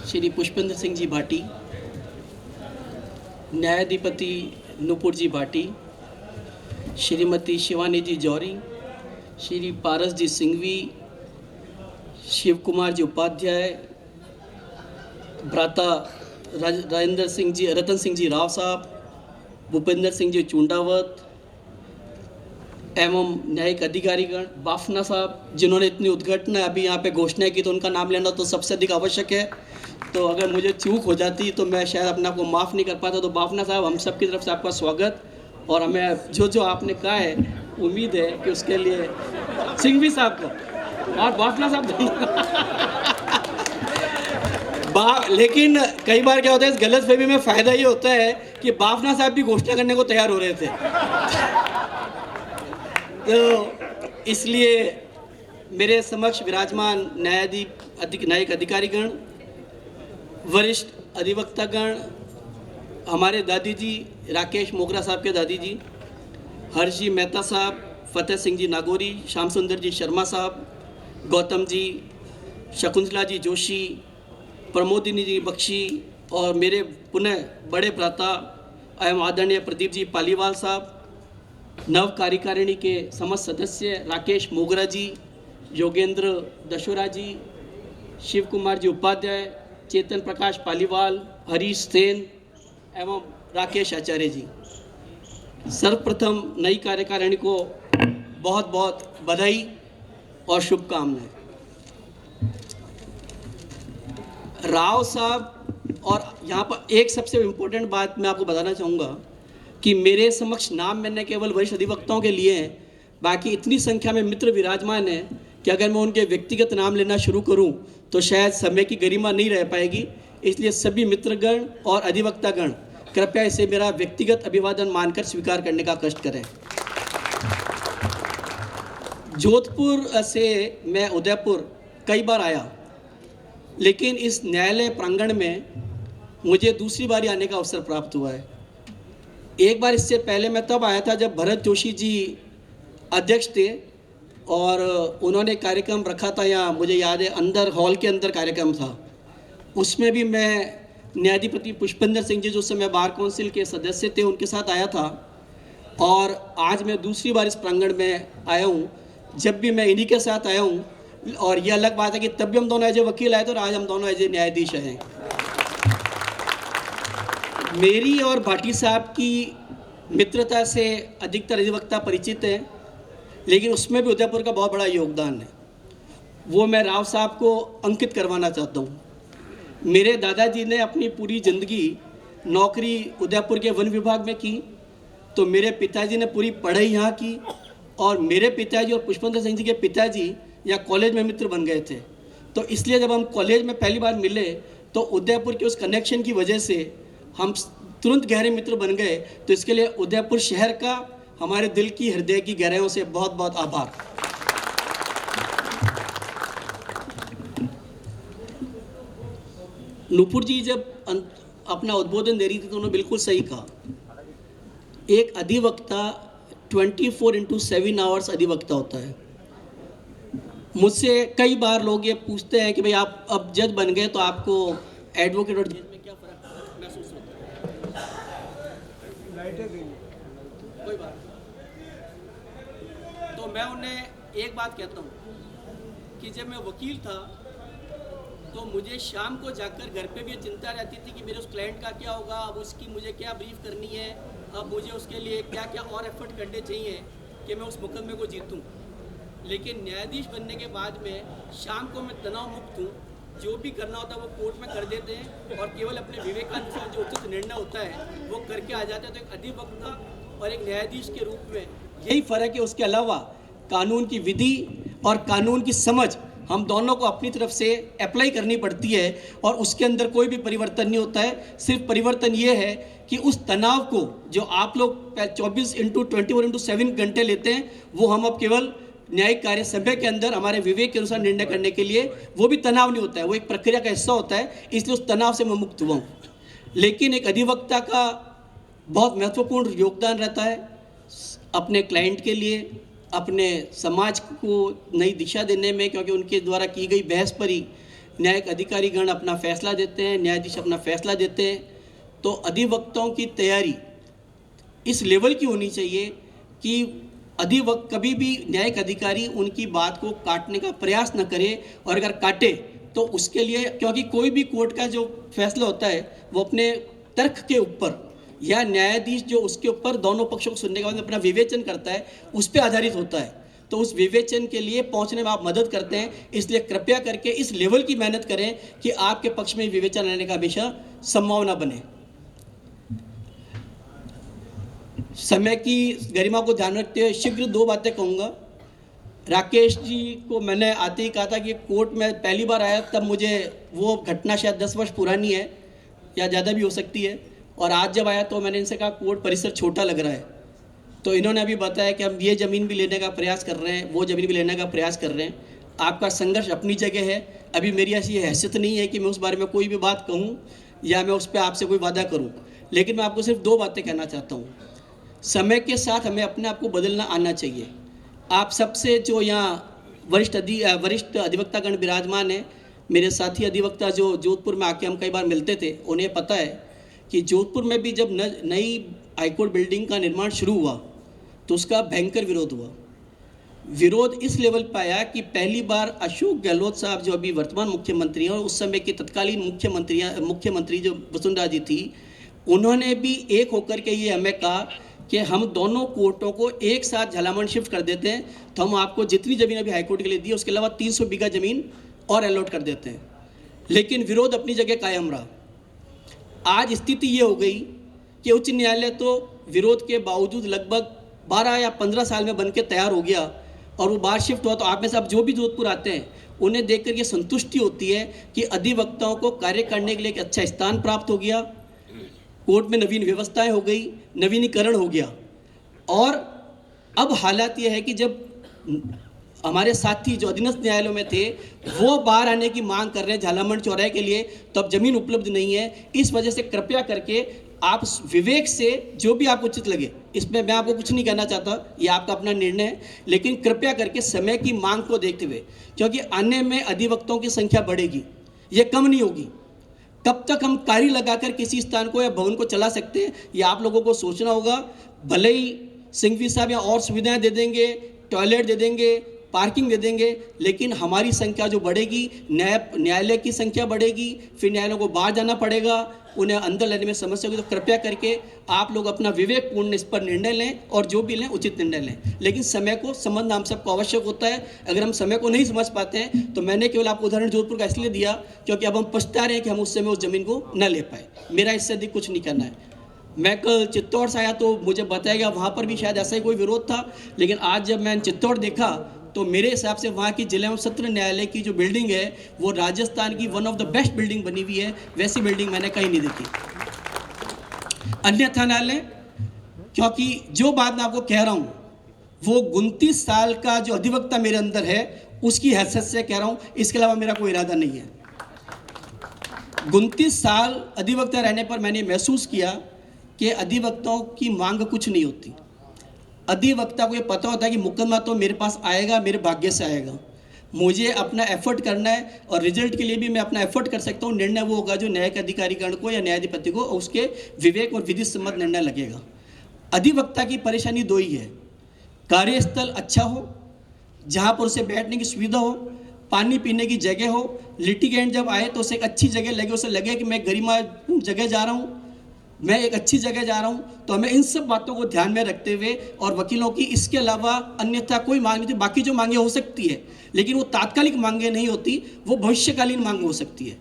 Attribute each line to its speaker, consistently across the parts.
Speaker 1: श्री पुष्पेंद्र सिंह जी भाटी, न्यायाधिपति नूपुर जी भाटी, श्रीमती शिवानी जी जौहरी, श्री पारस जी सिंघवी, शिव कुमार जी उपाध्याय, भ्राता राजेंद्र सिंह जी, रतन सिंह जी राव साहब, भूपेंद्र सिंह जी चुंडावत एवं न्यायिक अधिकारीगण, बाफना साहब जिन्होंने इतनी उद्घटना अभी यहाँ पे घोषणा की, तो उनका नाम लेना तो सबसे अधिक आवश्यक है। तो अगर मुझे चूक हो जाती तो मैं शायद अपने आप को माफ़ नहीं कर पाता। तो बाफना साहब, हम सब की तरफ से आपका स्वागत, और हमें जो जो आपने कहा है उम्मीद है कि उसके लिए सिंघवी साहब को और बाफना साहब लेकिन कई बार क्या होता है, इस गलतफहमी में फ़ायदा ये होता है कि बाफना साहब भी घोषणा करने को तैयार हो रहे थे। तो इसलिए मेरे समक्ष विराजमान न्यायिक अधिकारीगण, वरिष्ठ अधिवक्तागण, हमारे दादी जी राकेश मोगरा साहब के दादी जी, हर्ष जी मेहता साहब, फतेह सिंह जी नागौरी, श्याम सुंदर जी शर्मा साहब, गौतम जी, शकुंतला जी जोशी, प्रमोदिनी जी बख्शी, और मेरे पुनः बड़े भ्राता एवं आदरणीय प्रदीप जी पालीवाल साहब, नव कार्यकारिणी के समस्त सदस्य राकेश मोगरा जी, योगेंद्र दशोरा जी, शिव कुमार जी उपाध्याय, चेतन प्रकाश पालीवाल, हरीश सेन एवं राकेश आचार्य जी। सर्वप्रथम नई कार्यकारिणी को बहुत बहुत बधाई और शुभकामनाएं। राव साहब, और यहाँ पर एक सबसे इम्पोर्टेंट बात मैं आपको बताना चाहूँगा कि मेरे समक्ष नाम मैंने केवल वरिष्ठ अधिवक्ताओं के लिए हैं, बाकी इतनी संख्या में मित्र विराजमान हैं कि अगर मैं उनके व्यक्तिगत नाम लेना शुरू करूं तो शायद समय की गरिमा नहीं रह पाएगी। इसलिए सभी मित्रगण और अधिवक्तागण कृपया इसे मेरा व्यक्तिगत अभिवादन मानकर स्वीकार करने का कष्ट करें। जोधपुर से मैं उदयपुर कई बार आया, लेकिन इस न्यायालय प्रांगण में मुझे दूसरी बारी आने का अवसर प्राप्त हुआ है। एक बार इससे पहले मैं तब आया था जब भरत जोशी जी अध्यक्ष थे, और उन्होंने कार्यक्रम रखा था यहाँ, मुझे याद है अंदर हॉल के अंदर कार्यक्रम था। उसमें भी मैं न्यायाधिपति पुष्पेंद्र सिंह जी जो उस समय बार काउंसिल के सदस्य थे उनके साथ आया था, और आज मैं दूसरी बार इस प्रांगण में आया हूँ। जब भी मैं इन्हीं के साथ आया हूँ, और ये अलग बात है कि तब भी हम दोनों एज ए वकील आए थे और आज हम दोनों एज ए न्यायाधीश हैं। मेरी और भाटी साहब की मित्रता से अधिकतर अधिवक्ता परिचित हैं, लेकिन उसमें भी उदयपुर का बहुत बड़ा योगदान है। वो मैं राव साहब को अंकित करवाना चाहता हूँ। मेरे दादाजी ने अपनी पूरी ज़िंदगी नौकरी उदयपुर के वन विभाग में की, तो मेरे पिताजी ने पूरी पढ़ाई यहाँ की, और मेरे पिताजी और पुष्पेंद्र सिंह जी के पिताजी या कॉलेज में मित्र बन गए थे। तो इसलिए जब हम कॉलेज में पहली बार मिले तो उदयपुर के उस कनेक्शन की वजह से हम तुरंत गहरे मित्र बन गए। तो इसके लिए उदयपुर शहर का हमारे दिल की हृदय की गहराइयों से बहुत बहुत आभार। नूपुर जी जब अपना उद्बोधन दे रही थी तो उन्होंने बिल्कुल सही कहा, एक अधिवक्ता 24/7 आवर्स अधिवक्ता होता है। मुझसे कई बार लोग ये पूछते हैं कि भाई आप अब जज बन गए तो आपको एडवोकेट और जज में क्या फ़र्क महसूस होता है? कोई बात। तो मैं उन्हें एक बात कहता हूँ कि जब मैं वकील था तो मुझे शाम को जाकर घर पे भी चिंता रहती थी कि मेरे उस क्लाइंट का क्या होगा, अब उसकी मुझे क्या ब्रीफ करनी है, अब मुझे उसके लिए क्या क्या और एफर्ट करने चाहिए कि मैं उस मुकदमे को जीतूं। लेकिन न्यायाधीश बनने के बाद में शाम को मैं तनाव मुक्त हूँ, जो भी करना होता है वो कोर्ट में कर देते हैं, और केवल अपने विवेकानुसार जो उचित निर्णय होता है वो करके आ जाते हैं। तो एक अधिवक्ता और एक न्यायाधीश के रूप में यही फ़र्क है। उसके अलावा कानून की विधि और कानून की समझ हम दोनों को अपनी तरफ से अप्लाई करनी पड़ती है, और उसके अंदर कोई भी परिवर्तन नहीं होता है। सिर्फ परिवर्तन ये है कि उस तनाव को जो आप लोग 24/7 घंटे लेते हैं, वो हम अब केवल न्यायिक कार्य समय के अंदर हमारे विवेक के अनुसार निर्णय करने के लिए, वो भी तनाव नहीं होता है, वो एक प्रक्रिया का हिस्सा होता है। इसलिए उस तनाव से मैं मुक्त हुआ हूँ। लेकिन एक अधिवक्ता का बहुत महत्वपूर्ण योगदान रहता है अपने क्लाइंट के लिए, अपने समाज को नई दिशा देने में, क्योंकि उनके द्वारा की गई बहस पर ही न्यायिक अधिकारीगण अपना फैसला देते हैं, न्यायाधीश अपना फैसला देते हैं, तो अधिवक्ताओं की तैयारी इस लेवल की होनी चाहिए कि अधिवक्त कभी भी न्यायिक अधिकारी उनकी बात को काटने का प्रयास न करे, और अगर काटे तो उसके लिए, क्योंकि कोई भी कोर्ट का जो फैसला होता है वो अपने तर्क के ऊपर, या न्यायाधीश जो उसके ऊपर दोनों पक्षों को सुनने के बाद अपना विवेचन करता है, उस पर आधारित होता है। तो उस विवेचन के लिए पहुंचने में आप मदद करते हैं, इसलिए कृपया करके इस लेवल की मेहनत करें कि आपके पक्ष में विवेचन आने का हमेशा संभावना बने। समय की गरिमा को ध्यान रखते हुए शीघ्र 2 बातें कहूँगा। राकेश जी को मैंने आते ही कहा था कि कोर्ट में पहली बार आया, तब मुझे वो घटना शायद 10 वर्ष पुरानी है या ज़्यादा भी हो सकती है, और आज जब आया तो मैंने इनसे कहा कोर्ट परिसर छोटा लग रहा है, तो इन्होंने अभी बताया कि हम ये ज़मीन भी लेने का प्रयास कर रहे हैं, वो ज़मीन भी लेने का प्रयास कर रहे हैं। आपका संघर्ष अपनी जगह है, अभी मेरी ऐसी हैसियत नहीं है कि मैं उस बारे में कोई भी बात कहूँ या मैं उस पर आपसे कोई वादा करूँ, लेकिन मैं आपको सिर्फ 2 बातें कहना चाहता हूँ। समय के साथ हमें अपने आप को बदलना आना चाहिए। आप सबसे जो यहाँ वरिष्ठ अधिवक्तागण विराजमान हैं, मेरे साथी अधिवक्ता जो जोधपुर में आके हम कई बार मिलते थे, उन्हें पता है कि जोधपुर में भी जब नई हाईकोर्ट बिल्डिंग का निर्माण शुरू हुआ तो उसका भयंकर विरोध हुआ। विरोध इस लेवल पर आया कि पहली बार अशोक गहलोत साहब जो अभी वर्तमान मुख्यमंत्री हैं और उस समय के तत्कालीन मुख्यमंत्री जो वसुंधरा जी थी, उन्होंने भी एक होकर के ये हमें कहा कि हम दोनों कोर्टों को एक साथ झालावाड़ शिफ्ट कर देते हैं, तो हम आपको जितनी ज़मीन अभी हाईकोर्ट के लिए दी उसके अलावा 300 बीघा ज़मीन और अलॉट कर देते हैं। लेकिन विरोध अपनी जगह कायम रहा। आज स्थिति ये हो गई कि उच्च न्यायालय तो विरोध के बावजूद लगभग 12 या 15 साल में बन के तैयार हो गया, और वो बाहर शिफ्ट हुआ। तो आप में से अब जो भी जोधपुर आते हैं उन्हें देखकर ये संतुष्टि होती है कि अधिवक्ताओं को कार्य करने के लिए एक अच्छा स्थान प्राप्त हो गया, कोर्ट में नवीन व्यवस्थाएं हो गई, नवीनीकरण हो गया। और अब हालात ये है कि जब हमारे साथी जो अधीनस्थ न्यायालयों में थे वो बाहर आने की मांग कर रहे हैं झालावाड़ चौराहे के लिए, तो अब जमीन उपलब्ध नहीं है। इस वजह से कृपया करके आप विवेक से जो भी आपको उचित लगे, इसमें मैं आपको कुछ नहीं कहना चाहता, ये आपका अपना निर्णय है, लेकिन कृपया करके समय की मांग को देखते हुए, क्योंकि आने में अधिवक्ताओं की संख्या बढ़ेगी, ये कम नहीं होगी। कब तक हम कारी लगाकर किसी स्थान को या भवन को चला सकते हैं, ये आप लोगों को सोचना होगा। भले ही सिंघवी साहब यहाँ और सुविधाएं दे देंगे, टॉयलेट दे देंगे, पार्किंग दे देंगे, लेकिन हमारी संख्या जो बढ़ेगी, न्यायालय की संख्या बढ़ेगी, फिर न्यायालयों को बाहर जाना पड़ेगा, उन्हें अंदर लेने में समस्या होगी। तो कृपया करके आप लोग अपना विवेकपूर्ण इस पर निर्णय लें, और जो भी लें उचित निर्णय लें, लेकिन समय को समझना हम सबको आवश्यक होता है। अगर हम समय को नहीं समझ पाते हैं तो मैंने केवल आपको उदाहरण जोधपुर का इसलिए दिया क्योंकि अब हम पछता रहे हैं कि हम उस समय उस ज़मीन को न ले पाए। मेरा इससे अधिक कुछ नहीं करना है। मैं कल चित्तौड़ से आया तो मुझे बताया गया वहाँ पर भी शायद ऐसा ही कोई विरोध था, लेकिन आज जब मैंने चित्तौड़ देखा तो मेरे हिसाब से वहाँ की जिला एवं सत्र न्यायालय की जो बिल्डिंग है वो राजस्थान की one of the best building बनी हुई है। वैसी बिल्डिंग मैंने कहीं नहीं देखी। अन्यथा न्यायालय, क्योंकि जो बात मैं आपको कह रहा हूँ वो 29 साल का जो अधिवक्ता मेरे अंदर है उसकी हैसियत से कह रहा हूँ, इसके अलावा मेरा कोई इरादा नहीं है। 29 साल अधिवक्ता रहने पर मैंने महसूस किया कि अधिवक्ताओं की मांग कुछ नहीं होती। अधिवक्ता को ये पता होता है कि मुकदमा तो मेरे पास आएगा, मेरे भाग्य से आएगा, मुझे अपना एफर्ट करना है, और रिजल्ट के लिए भी मैं अपना एफर्ट कर सकता हूँ। निर्णय वो होगा जो न्यायिक अधिकारीगण को या न्यायाधिपति को उसके विवेक और विधि सम्मत निर्णय लगेगा। अधिवक्ता की परेशानी 2 ही है, कार्यस्थल अच्छा हो, जहाँ पर उसे बैठने की सुविधा हो, पानी पीने की जगह हो, लिटिगेंट जब आए तो उसे एक अच्छी जगह लगे, उसे लगे कि मैं गरिमा जगह जा रहा हूँ, मैं एक अच्छी जगह जा रहा हूं। तो हमें इन सब बातों को ध्यान में रखते हुए, और वकीलों की इसके अलावा अन्यथा कोई मांग नहीं थी। बाकी जो मांगे हो सकती है, लेकिन वो तात्कालिक मांगे नहीं होती, वो भविष्यकालीन मांग हो सकती है।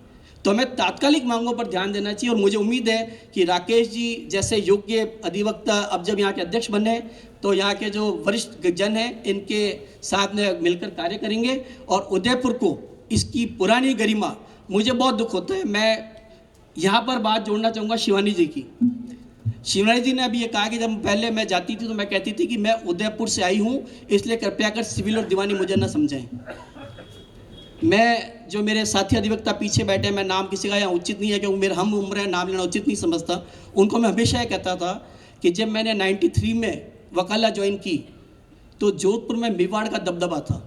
Speaker 1: तो हमें तात्कालिक मांगों पर ध्यान देना चाहिए। और मुझे उम्मीद है कि राकेश जी जैसे योग्य अधिवक्ता अब जब यहाँ के अध्यक्ष बने तो यहाँ के जो वरिष्ठ जन हैं इनके साथ में मिलकर कार्य करेंगे, और उदयपुर को इसकी पुरानी गरिमा, मुझे बहुत दुख होता है, मैं यहाँ पर बात जोड़ना चाहूँगा शिवानी जी की। शिवानी जी ने अभी ये कहा कि जब पहले मैं जाती थी तो मैं कहती थी कि मैं उदयपुर से आई हूँ, इसलिए कृपया कर सिविल और दीवानी मुझे ना समझें। मैं, जो मेरे साथी अधिवक्ता पीछे बैठे, मैं नाम किसी का यहाँ उचित नहीं है क्योंकि मेरे हम उम्र है, नाम लेना उचित नहीं समझता, उनको मैं हमेशा ये कहता था कि जब मैंने 93 में वकालत ज्वाइन की तो जोधपुर में मेवाड़ का दबदबा था।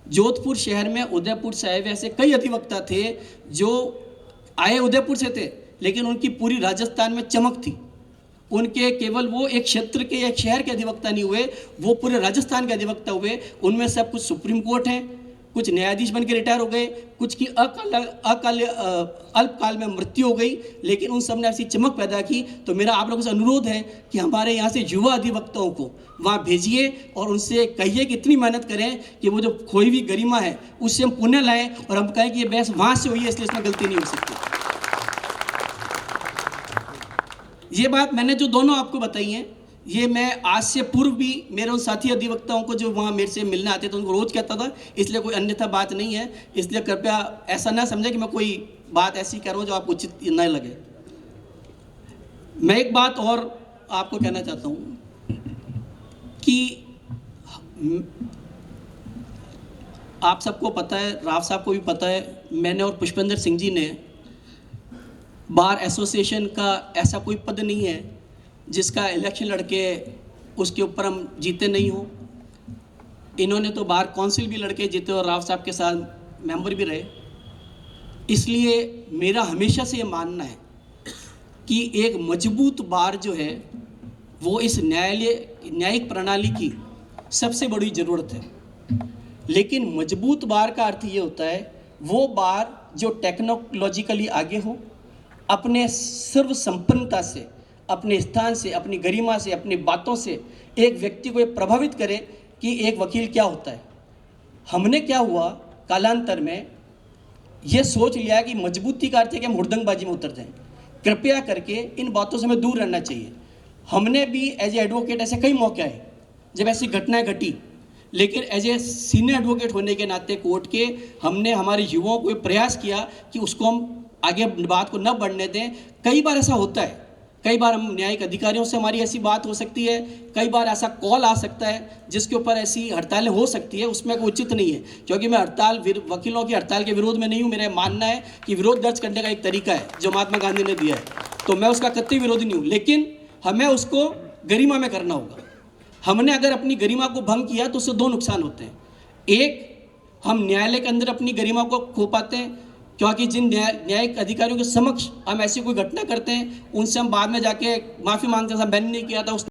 Speaker 1: जोधपुर शहर में उदयपुर से आए हुए ऐसे कई अधिवक्ता थे जो आए उदयपुर से थे, लेकिन उनकी पूरी राजस्थान में चमक थी। उनके केवल वो एक क्षेत्र के, एक शहर के अधिवक्ता नहीं हुए, वो पूरे राजस्थान के अधिवक्ता हुए। उनमें सब कुछ सुप्रीम कोर्ट हैं, कुछ न्यायाधीश बन के रिटायर हो गए, कुछ की अल्पकाल में मृत्यु हो गई, लेकिन उन सब ने ऐसी चमक पैदा की। तो मेरा आप लोगों से अनुरोध है कि हमारे यहाँ से युवा अधिवक्ताओं को वहाँ भेजिए और उनसे कहिए कि इतनी मेहनत करें कि वो जो खोई हुई गरिमा है उससे हम पुण्य लाएं, और हम कहें कि ये बहस वहाँ से हुई है इसलिए इसमें गलती नहीं हो सकती। ये बात मैंने जो दोनों आपको बताई हैं, ये मैं आज से पूर्व भी मेरे उन साथी अधिवक्ताओं को जो वहाँ मेरे से मिलने आते थे उनको रोज़ कहता था, इसलिए कोई अन्यथा बात नहीं है। इसलिए कृपया ऐसा ना समझे कि मैं कोई बात ऐसी कर रहा हूँ जो आपको उचित न लगे। मैं एक बात और आपको कहना चाहता हूँ कि आप सबको पता है, राव साहब को भी पता है, मैंने और पुष्पेंद्र सिंह जी ने बार एसोसिएशन का ऐसा कोई पद नहीं है जिसका इलेक्शन लड़के उसके ऊपर हम जीते नहीं हो। इन्होंने तो बार काउंसिल भी लड़के जीते और राव साहब के साथ मेंबर भी रहे। इसलिए मेरा हमेशा से ये मानना है कि एक मजबूत बार जो है वो इस न्यायिक प्रणाली की सबसे बड़ी ज़रूरत है। लेकिन मजबूत बार का अर्थ ये होता है वो बार जो टेक्नोलॉजिकली आगे हो, अपने सर्व संपन्नता से, अपने स्थान से, अपनी गरिमा से, अपनी बातों से एक व्यक्ति को ये प्रभावित करे कि एक वकील क्या होता है। हमने क्या हुआ, कालांतर में ये सोच लिया कि मजबूती का अर्थ है कि हम हुड़दंगबाजी में उतर जाएं। कृपया करके इन बातों से हमें दूर रहना चाहिए। हमने भी एज ए एडवोकेट ऐसे कई मौके आए जब ऐसी घटनाएं घटी, लेकिन एज ए सीनियर एडवोकेट होने के नाते कोर्ट के हमने हमारे युवाओं को प्रयास किया कि उसको हम आगे बात को न बढ़ने दें। कई बार ऐसा होता है, कई बार हम न्यायिक अधिकारियों से हमारी ऐसी बात हो सकती है, कई बार ऐसा कॉल आ सकता है जिसके ऊपर ऐसी हड़तालें हो सकती है, उसमें कोई उचित नहीं है। क्योंकि मैं वकीलों की हड़ताल के विरोध में नहीं हूँ। मेरा मानना है कि विरोध दर्ज करने का एक तरीका है जो महात्मा गांधी ने दिया है, तो मैं उसका कतई विरोधी नहीं हूँ, लेकिन हमें उसको गरिमा में करना होगा। हमने अगर अपनी गरिमा को भंग किया तो उससे दो नुकसान होते हैं। एक, हम न्यायालय के अंदर अपनी गरिमा को खो पाते हैं, क्योंकि जिन न्यायिक अधिकारियों के समक्ष हम ऐसी कोई घटना करते हैं उनसे हम बाद में जाके माफ़ी मांगते हैं, मैंने नहीं किया था, उस